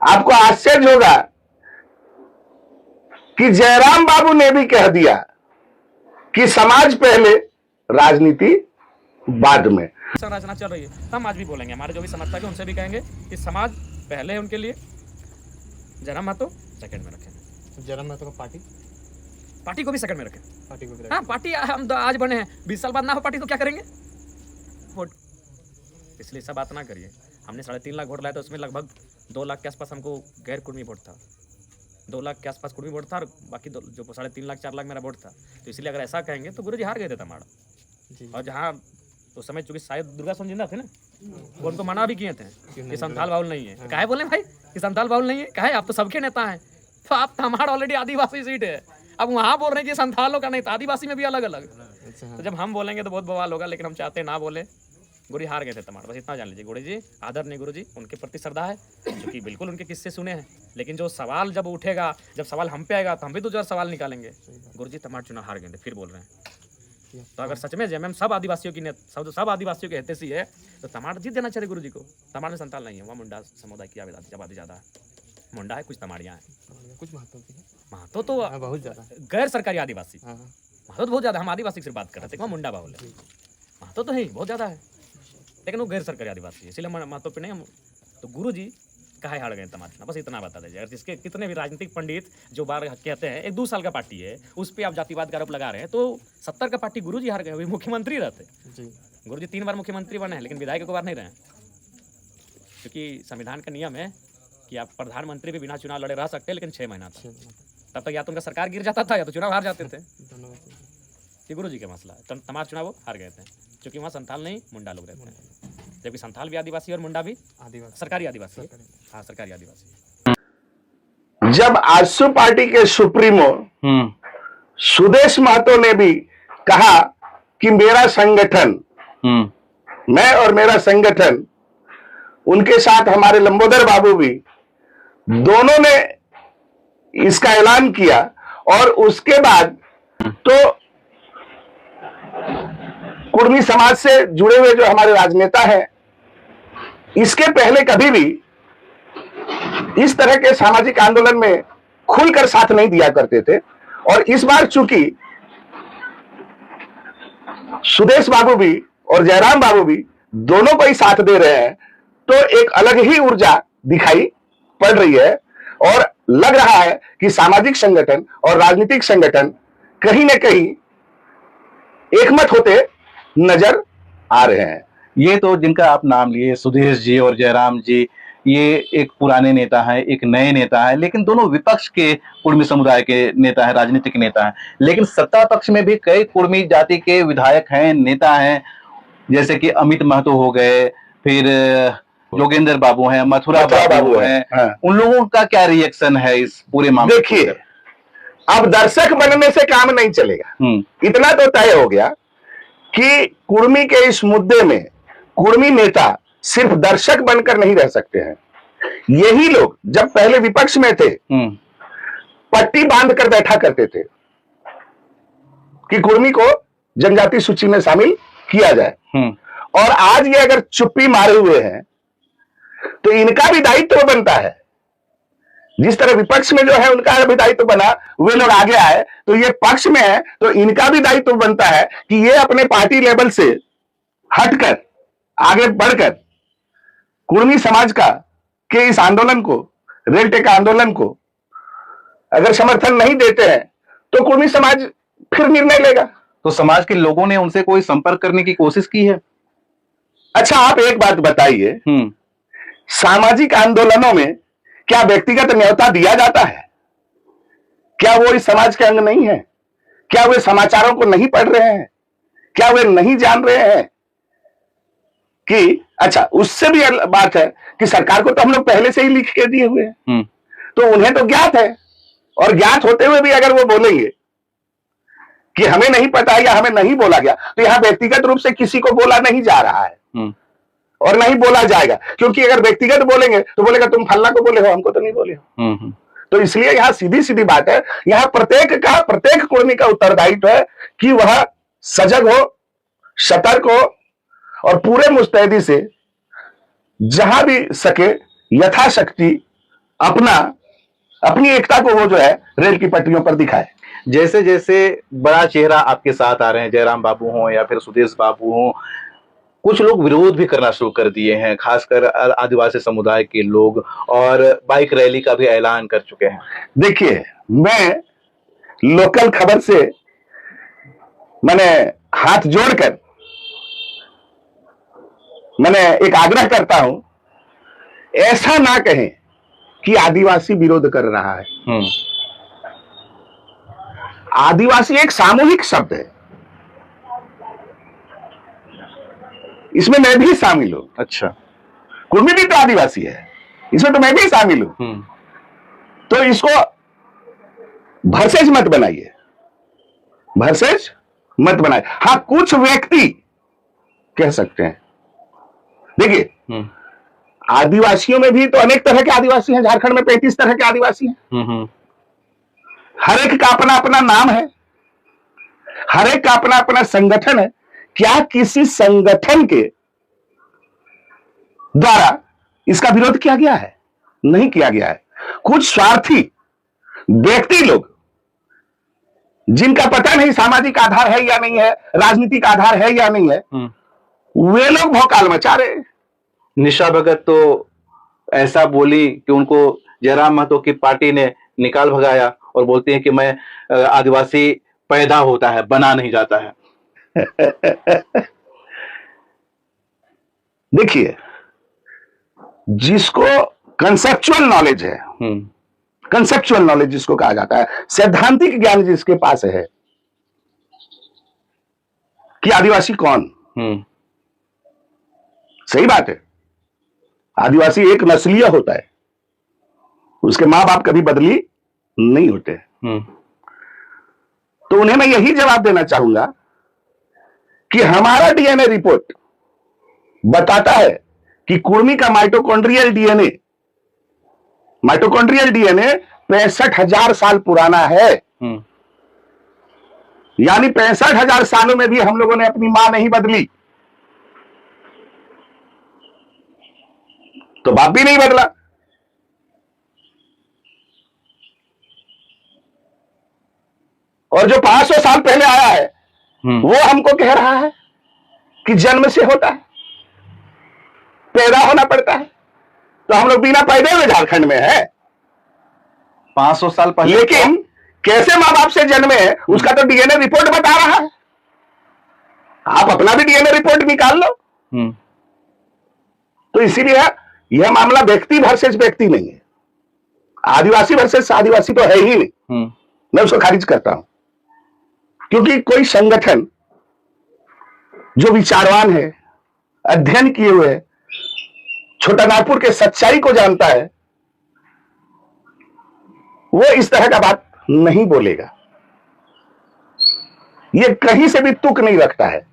आपको आश्चर्य होगा कि जयराम बाबू ने भी कह दिया कि समाज पहले राजनीति बाद में। संरचना चल रही है, हम आज भी बोलेंगे, हमारे जो भी समर्थक है उनसे भी कहेंगे कि समाज पहले है उनके लिए, जयराम महतो सेकंड में रखें। जयराम महतो का पार्टी को भी सेकंड में रखें। पार्टी को भी हाँ, पार्टी हम तो आज बने हैं, 20 साल बाद ना हो पार्टी तो क्या करेंगे? वोट, इसलिए सब बात ना करिए। हमने 3.5 लाख वोट लाया तो उसमें लगभग 2 लाख के आसपास हमको गैर कुर्मी वोट था, 2 लाख के आसपास कुर्मी वोट था और बाकी जो 3.5 लाख 4 लाख मेरा वोट था। तो इसलिए अगर ऐसा कहेंगे तो गुरुजी हार गए थे तमाड़ा। और जहाँ तो समय चूंकि शायद दुर्गा सोम जिंदा थे ना, वो उनको मना भी किए थे कि संथाल बाउल नहीं है। काहे बोले भाई कि संथाल बाउल नहीं है? काहे, आप तो सबके नेता हैं, तो आप हमारा ऑलरेडी आदिवासी सीट है, अब वहाँ बोल रहे हैं कि संथालों का नहीं था, आदिवासी में भी अलग अलग। तो जब हम बोलेंगे तो बहुत बवाल होगा, लेकिन हम चाहते हैं ना बोले। गुरुजी हार गए थे तमाड़, बस इतना जान लीजिए। गुरुजी आदर नहीं, गुरुजी उनके प्रति श्रद्धा है, क्योंकि बिल्कुल उनके किस्से सुने हैं, लेकिन जो सवाल जब उठेगा, जब सवाल हम पे आएगा तो हम भी 2 सवाल निकालेंगे। गुरुजी तमाड़ चुनाव हार गए थे, फिर बोल रहे हैं। तो अगर सच में जेएमएम सब आदिवासियों की सब आदिवासियों के हितैषी है तो तमाड़ जीत देना चाहिए गुरुजी को। तमाड़ में संताल नहीं है, वहाँ मुंडा समुदाय की आबादी ज्यादा है, मुंडा है, कुछ तमाड़ियाँ हैं, कुछ महतो तो बहुत ज्यादा गैर सरकारी आदिवासी, महतो तो बहुत ज्यादा। हम आदिवासी की सिर्फ बात कर रहे थे, वहाँ मुंडा बाहुल है, महतो तो है बहुत ज्यादा है, लेकिन वो गैर सरकारी आदिवासी है, इसलिए महतो पे नहीं हम। तो गुरुजी काहे हार गए तमाशा, बस इतना बता दीजिए। जिसके कितने भी राजनीतिक पंडित जो बार कहते हैं 1-2 साल का पार्टी है, उस पर आप जातिवाद का आरोप लगा रहे हैं, तो 70 का पार्टी गुरुजी हार गए, मुख्यमंत्री रहते जी। गुरुजी 3 बार मुख्यमंत्री बने हैं, लेकिन विधायक को बार नहीं रहे, क्योंकि संविधान का नियम है कि आप प्रधानमंत्री भी बिना चुनाव लड़े रह सकते हैं, लेकिन 6 महीना तक, तब तक या तो उनका सरकार गिर जाता था या तो चुनाव हार जाते थे। ये गुरुजी का मसला है। तमाम चुनाव वो हार गए थे, क्योंकि वहाँ संथाल नहीं मुंडा लोग रहते हैं, जबकि संथाल भी आदिवासी और मुंडा भी सरकारी आदिवासी। हाँ, सरकारी आदिवासी। जब आजसू पार्टी के सुप्रीमो सुदेश महतो ने भी कहा कि मेरा संगठन, मैं और मेरा संगठन, उनके साथ हमारे लंबोदर बाबू भी, दोनों ने इसका ऐलान किया। और उसके बाद तो कुर्मी समाज से जुड़े हुए जो हमारे राजनेता हैं, इसके पहले कभी भी इस तरह के सामाजिक आंदोलन में खुलकर साथ नहीं दिया करते थे। और इस बार चूंकि सुदेश बाबू भी और जयराम बाबू भी दोनों को ही साथ दे रहे हैं, तो एक अलग ही ऊर्जा दिखाई पड़ रही है। और लग रहा है कि सामाजिक संगठन और राजनीतिक संगठन कहीं ना कहीं एकमत होते नजर आ रहे हैं। ये तो जिनका आप नाम लिए, सुदेश जी और जयराम जी, ये एक पुराने नेता हैं, एक नए नेता हैं, लेकिन दोनों विपक्ष के कुर्मी समुदाय के नेता हैं, राजनीतिक नेता हैं। लेकिन सत्ता पक्ष में भी कई कुर्मी जाति के विधायक हैं, नेता हैं, जैसे कि अमित महतो हो गए, फिर जोगेंद्र बाबू हैं, मथुरा बाबू हैं। हाँ। उन लोगों का क्या रिएक्शन है इस पूरे मामले? देखिए, अब दर्शक बनने से काम नहीं चलेगा। इतना तो तय हो गया कि कुर्मी के इस मुद्दे में कुर्मी नेता सिर्फ दर्शक बनकर नहीं रह सकते हैं। यही लोग जब पहले विपक्ष में थे, पट्टी बांध कर बैठा करते थे कि कुर्मी को जनजाति सूची में शामिल किया जाए। और आज ये अगर चुप्पी मारे हुए हैं तो इनका भी दायित्व बनता है। जिस तरह विपक्ष में जो है उनका भी दायित्व बना, वे लोग आगे आए, तो ये पक्ष में है तो इनका भी दायित्व बनता है कि ये अपने पार्टी लेवल से हटकर आगे बढ़कर कुर्मी समाज का के इस आंदोलन को, रेल टेका आंदोलन को अगर समर्थन नहीं देते हैं तो कुर्मी समाज फिर निर्णय लेगा। तो समाज के लोगों ने उनसे कोई संपर्क करने की कोशिश की है? अच्छा, आप एक बात बताइए, सामाजिक आंदोलनों में क्या व्यक्तिगत न्योता दिया जाता है? क्या वो इस समाज के अंग नहीं है? क्या वे समाचारों को नहीं पढ़ रहे हैं? क्या वे नहीं जान रहे हैं कि अच्छा, उससे भी बात है कि सरकार को तो हम लोग पहले से ही लिख के दिए हुए हैं, तो उन्हें तो ज्ञात है। और ज्ञात होते हुए भी अगर वो बोलेंगे कि हमें नहीं पता है या हमें नहीं बोला गया, तो यहां व्यक्तिगत रूप से किसी को बोला नहीं जा रहा है और नहीं बोला जाएगा। क्योंकि अगर व्यक्तिगत बोलेंगे तो बोलेगा तुम फल्ला को बोले हो, हमको तो नहीं बोले हो। तो इसलिए यहां सीधी सीधी बात है, यहां प्रत्येक कुर्मी का उत्तरदायित्व है कि वह सजग हो, सतर्क हो और पूरे मुस्तैदी से जहां भी सके यथाशक्ति अपना अपनी एकता को वो जो है रेल की पटरियों पर दिखाए। जैसे जैसे बड़ा चेहरा आपके साथ आ रहे हैं, जयराम बाबू हों या फिर सुदेश बाबू हों, कुछ लोग विरोध भी करना शुरू कर दिए हैं, खासकर आदिवासी समुदाय के लोग, और बाइक रैली का भी ऐलान कर चुके हैं। देखिए, मैं लोकल खबर से मैंने हाथ जोड़कर मैंने एक आग्रह करता हूं, ऐसा ना कहें कि आदिवासी विरोध कर रहा है। आदिवासी एक सामूहिक शब्द है, इसमें मैं भी शामिल हूं। अच्छा, कुर्मी भी तो आदिवासी है, इसमें तो मैं भी शामिल हूं। तो इसको भरसेज मत बनाइए, भरसेज मत बनाइए। हां, कुछ व्यक्ति कह सकते हैं, देखिए आदिवासियों में भी तो अनेक तरह के आदिवासी हैं। झारखंड में 35 तरह के आदिवासी हैं। हर एक का अपना अपना नाम है, हर एक का अपना अपना संगठन है। क्या किसी संगठन के द्वारा इसका विरोध किया गया है? नहीं किया गया है। कुछ स्वार्थी व्यक्ति लोग, जिनका पता नहीं सामाजिक आधार है या नहीं है, राजनीतिक आधार है या नहीं है, वे लोग भौकाल मचा रहे हैं। निशा भगत तो ऐसा बोली कि उनको जयराम महतो की पार्टी ने निकाल भगाया, और बोलती है कि मैं आदिवासी पैदा होता है, बना नहीं जाता है। देखिए, जिसको कंसेप्चुअल नॉलेज है, कंसेप्चुअल नॉलेज जिसको कहा जाता है, सैद्धांतिक ज्ञान जिसके पास है कि आदिवासी कौन, सही बात है, आदिवासी एक नस्लीय होता है, उसके मां बाप कभी बदली नहीं होते। तो उन्हें मैं यही जवाब देना चाहूंगा कि हमारा डीएनए रिपोर्ट बताता है कि कुर्मी का माइटोकॉन्ड्रियल डीएनए 65,000 साल पुराना है। यानी 65,000 सालों में भी हम लोगों ने अपनी मां नहीं बदली, तो बाप भी नहीं बदला। और जो 500 साल पहले आया है वो हमको कह रहा है कि जन्म से होता है, पैदा होना पड़ता है। तो हम लोग बिना पैदे हुए झारखंड में है 500 साल पहले। लेकिन कैसे मां बाप से जन्मे है उसका तो डीएनए रिपोर्ट बता रहा है। आप अपना भी डीएनए रिपोर्ट निकाल लो। तो इसीलिए यह मामला व्यक्ति वर्सेस व्यक्ति नहीं है, आदिवासी वर्सेस आदिवासी तो है ही नहीं। मैं उसको खारिज करता हूं, क्योंकि कोई संगठन जो विचारवान है, अध्ययन किए हुए है, छोटा नागपुर के सच्चाई को जानता है, वो इस तरह का बात नहीं बोलेगा। ये कहीं से भी तुक नहीं रखता है।